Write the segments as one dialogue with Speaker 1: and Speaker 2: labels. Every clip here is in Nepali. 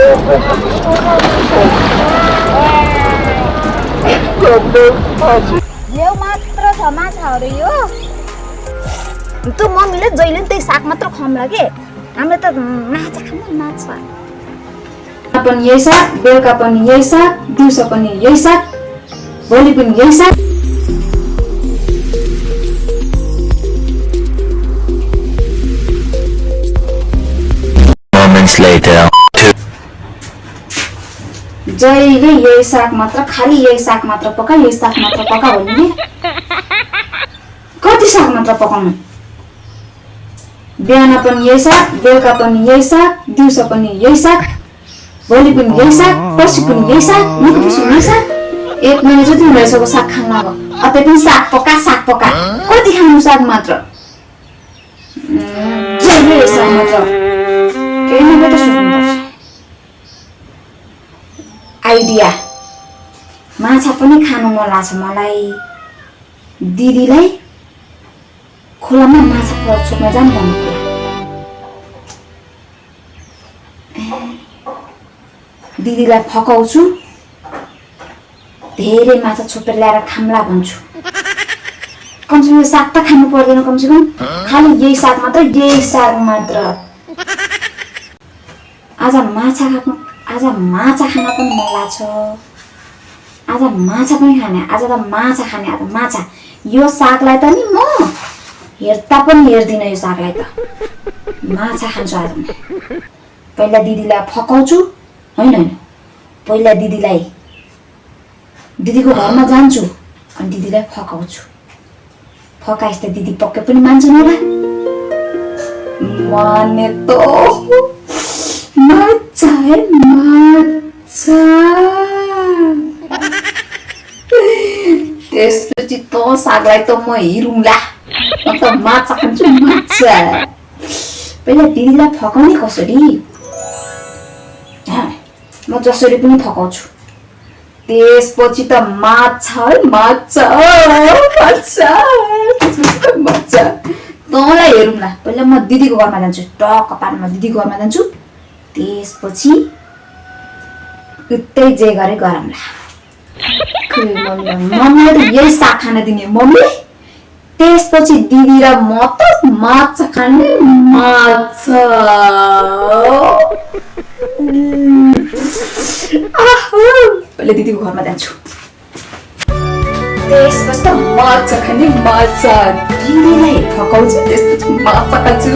Speaker 1: यो मात्र छ माछाहरू यो त्यो मम्मीले जहिले त्यही साग मात्र खुवाउँला के हामीले त माछा खानु माछा
Speaker 2: पनि यही साग बेलुका पनि यही साग दिउँसो पनि यही साग भोलि पनि यही साग
Speaker 3: moments later
Speaker 2: जहिले यही साग मात्र खाली यही साग मात्र पका यही साग मात्र पका भन्ने कति साग मात्र पकाउनु बिहान पनि यही साग बेलुका पनि यही साग दिउँसो पनि यही साग भोलि पनि यही साग पर्सि पनि यही साग निको पिसो यही साग एक महिना जति हुँदैछ साग खान अब अतै पनि साग पका कति खानु साग मात्र जहिले यही साग मात्र केही न त सोच्नुपर्छ आइडिया माछा पनि खानु मन लाग्छ मलाई दिदीलाई खोलामा माछा छोप्न जानु भन्नु दिदीलाई फकाउँछु धेरै माछा छोपेर ल्याएर खाम्ला भन्छु कमसेकम साग त खानु पर्दैन कमसेकम खाली यही साग मात्र आज माछा खान पनि मन लाग्छ आज माछा पनि खाने आज त माछा यो सागलाई त नि म हेर्दा पनि हेर्दिन यो सागलाई त माछा खान्छु आज म पहिला दिदीलाई फकाउँछु हैन पहिला दिदीको घरमा जान्छु अनि दिदीलाई फकाउँछु फकाइस् त दिदी पक्कै पनि मान्छन् होला माने त माछा त्यसपछि त सागलाई त म हेरौँला म त माछा खान्छु माछा पहिला दिदीलाई फकाउने कसरी म जसरी पनि फकाउँछु त्यसपछि त माछा तँलाई हेरौँला पहिला म दिदीको घरमा जान्छु टक्क पारमा दिदीको घरमा जान्छु त्यसपछि उतै जे गरे गरौँला मम्मीले त यही साग खान दिने मम्मी त्यसपछि दिदी र म त माछा खाने माछा पहिला दिदीको घरमा जान्छु त्यसपछि त माछा खाने माछा दिदीलाई फकाउँछु त्यसपछि माछा खान्छु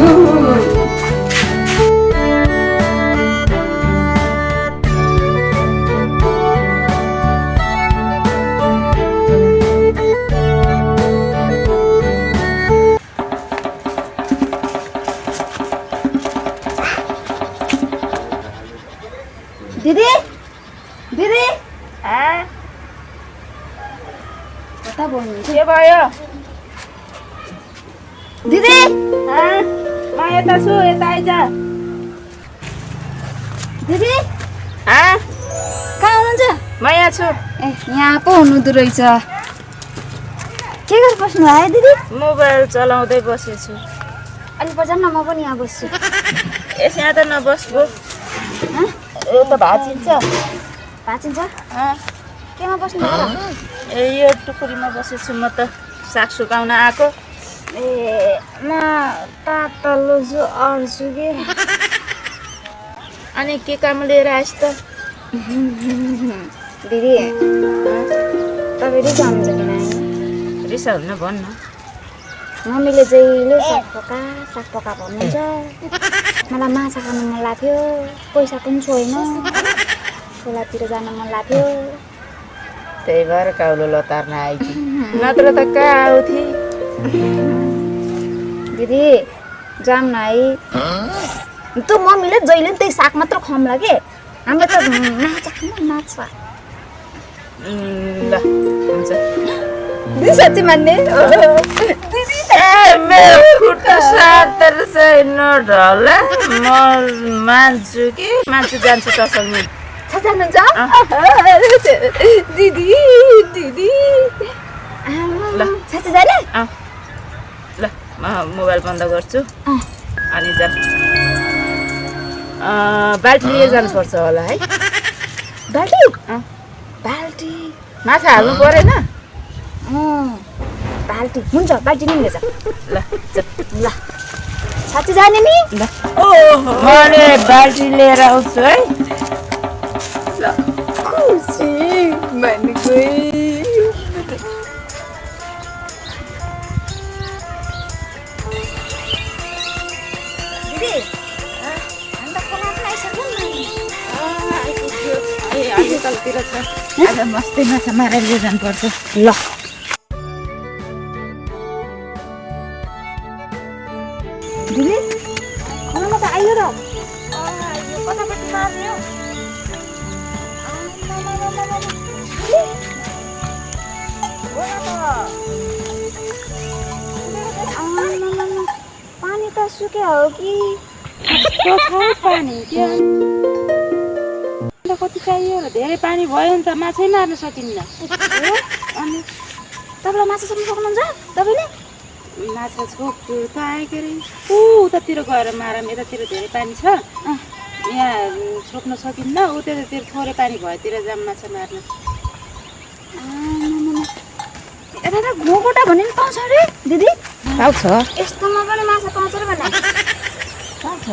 Speaker 1: दिदी कता बोल्नुहुन्छ
Speaker 4: के भयो
Speaker 1: दिदी
Speaker 4: म यता छु यता आइज
Speaker 1: दिदी कहाँ हुनुहुन्छ
Speaker 4: म यहाँ छु
Speaker 1: ए यहाँ पो हुनुहुँदो रहेछ के गरेर बस्नु भयो दिदी
Speaker 4: मोबाइल चलाउँदै बसेछु
Speaker 1: अलि बजाउन म पनि यहाँ बस्छु
Speaker 4: यस यहाँ त नबस्बो यो त भाँचिन्छ
Speaker 1: केमा बस्नु होला
Speaker 4: ए यो टुकुरीमा बसेछु म त साग सुकाउन आएको
Speaker 1: ए म तल्लो जो अर्छु के
Speaker 4: अनि के काम लिएर आइस् त
Speaker 1: दिदी तपाईँ रिसाउनुहुन्छ किन
Speaker 4: रिसाउनु भन्न
Speaker 1: मम्मीले जहिले साग पका भन्नुहुन्छ मलाई माछा खानु मन लाग्थ्यो पैसा पनि छैन खोलातिर जान मन लाग्थ्यो
Speaker 4: त्यही भएर काउलो लतार्न आएकी नत्र त कहाँ आउँथे
Speaker 1: दिदी जाम न है त्यो मम्मीले जहिले त्यही साग मात्र खुवाउँला के हाम्रो त माछा खानु माछा
Speaker 4: ल हुन्छ
Speaker 1: दिदी साँच्चै मान्ने
Speaker 4: मेरो खुट्टा सातेर चाहिँ नढला म मान्छु कि जान्छु तसँग
Speaker 1: जानुहुन्छ दिदी
Speaker 4: ल
Speaker 1: साँच्चै जाने
Speaker 4: ल म मोबाइल बन्द गर्छु अनि जा बाल्टी लिएर जानुपर्छ होला है
Speaker 1: बाल्टी
Speaker 4: अँ।
Speaker 1: बाल्टी
Speaker 4: माछा हाल्नु परेन
Speaker 1: बाल्टी हुन्छ बाल्टी नि लिएर जा
Speaker 4: ल
Speaker 1: ल साँच्चै जाने नि
Speaker 4: ल मैले बाल्टी लिएर आउँछु है ल खुसी भनी गयो
Speaker 1: दिदी अन्त खोलामा आइसक्यो नि
Speaker 4: अहिले तलतिर छ आज मस्तै माछा मारेर लिएर जानुपर्छ
Speaker 1: ल दिदी खोलामा त आइयो र
Speaker 4: कतापट्टि मार्ने हो
Speaker 1: पानी त सुक्यो हो कि
Speaker 4: पानी कति चाहियो र धेरै पानी भयो भने त माछै मार्न सकिन्न
Speaker 1: अनि तपाईँलाई माछा छोप्नु सक्नुहुन्छ तपाईँले
Speaker 4: माछा छोप्छु त आएको अरे उतातिर गएर मारौँ यतातिर धेरै पानी छ यहाँ छोप्न सकिन्न ऊ त्यतातिर थोरै पानी भएतिर जाम माछा मार्न
Speaker 1: यता त घोकोटा भन्ने पनि पाउँछ अरे दिदी
Speaker 4: पाउँछ
Speaker 1: यस्तोमा पनि माछा पाउँछ र भने
Speaker 4: पाउँछ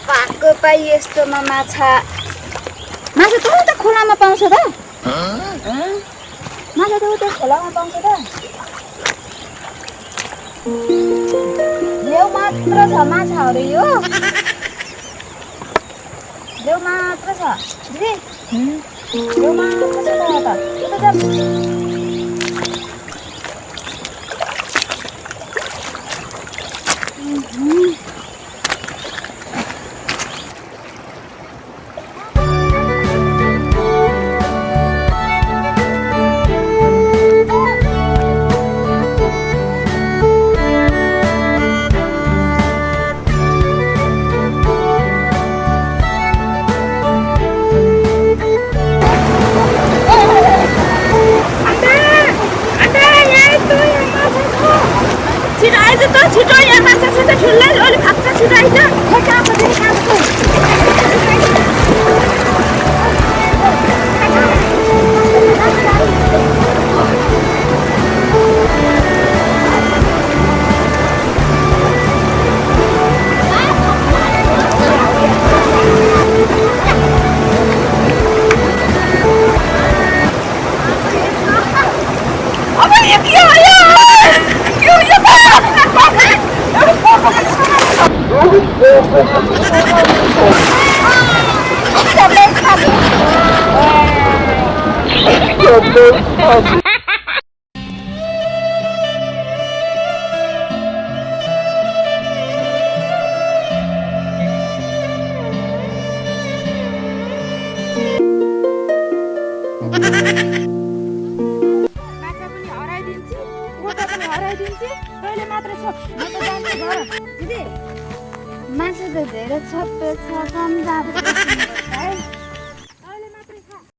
Speaker 1: पाएको पाइ यस्तोमा माछा माछा त उता खोलामा पाउँछ त माछा त उता खोलामा पाउँछ त लेउ मात्र छ माछाहरू यो लेउ मात्र छ दिदी लेउ मात्र छ त उता जाऊ
Speaker 4: छिटो आइज त छिटो यहाँ माछा छ त ठुलै अलि भाग्छ छिटो आइज अब यति आयो माछा पनि हराइदिन्छु गोटा पनि हराइदिन्छु तैँले मात्र छ म त जान्छु घर
Speaker 1: दिदी माछा त धेरै छ कम दाम है